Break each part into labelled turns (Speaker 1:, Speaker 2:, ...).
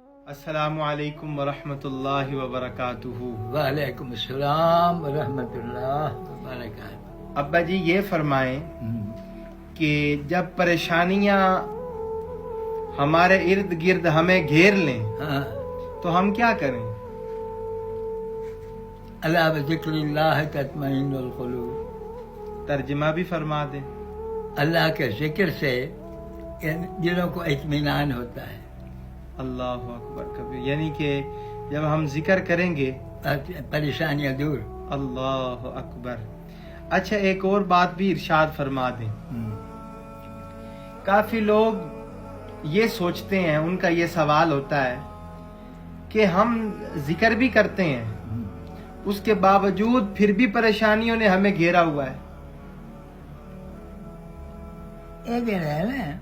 Speaker 1: السلام علیکم ورحمۃ اللہ وبرکاتہ۔
Speaker 2: وعلیکم السلام ورحمۃ اللہ وبرکاتہ۔
Speaker 1: ابا جی یہ فرمائیں کہ جب پریشانیاں ہمارے ارد گرد ہمیں گھیر لیں
Speaker 2: ہاں،
Speaker 1: تو ہم کیا کریں؟
Speaker 2: اللہ بذکر اللہ تطمئن القلوب،
Speaker 1: ترجمہ بھی فرما دیں۔
Speaker 2: اللہ کے ذکر سے دلوں کو اطمینان ہوتا ہے۔
Speaker 1: اللہ اکبر کبیر، یعنی کہ جب ہم ذکر کریں گے
Speaker 2: پریشانیاں دور۔
Speaker 1: اللہ اکبر۔ اچھا ایک اور بات بھی ارشاد فرما دیں۔ کافی لوگ یہ سوچتے ہیں، ان کا یہ سوال ہوتا ہے کہ ہم ذکر بھی کرتے ہیں، اس کے باوجود پھر بھی پریشانیوں نے ہمیں گھیرا ہوا ہے۔
Speaker 2: ایک ہے نا،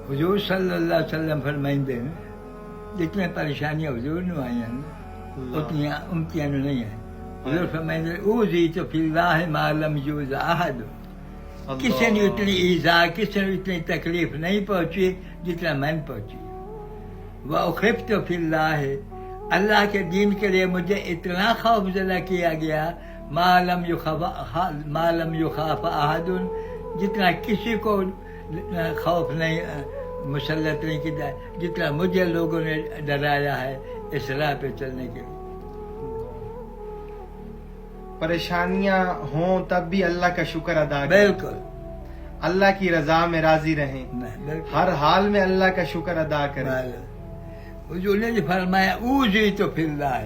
Speaker 2: حضور صلی اللہ علیہ وسلم فرمائندے ہیں جتنے پریشانیاں حضور نے آئی ہیں اتنی امتیاں نہیں ہیں۔ حضور فرمائندے اوذیت فی اللہ ما لم یؤذ احد، کسی نے اتنی ایذا، کسی نے اتنی تکلیف نہیں پہنچی جتنا میں نے پہنچی۔ وَأُخِفْتُ فِي اللَّهِ، اللہ کے دین کے لیے مجھے اتنا خوف زدہ کیا گیا، ما لم یخاف احد، جتنا کسی کو خوف نہیں مسلط نہیں کیا جتنا مجھے لوگوں نے ڈرایا ہے اس راہ پہ چلنے کے لیے۔
Speaker 1: پریشانیاں ہوں تب بھی اللہ کا شکر ادا کریں،
Speaker 2: بالکل
Speaker 1: اللہ کی رضا میں راضی رہیں،
Speaker 2: بالکل۔
Speaker 1: ہر حال میں اللہ کا شکر ادا کریں۔
Speaker 2: حضور نے فرمایا اوذیت فی اللہ،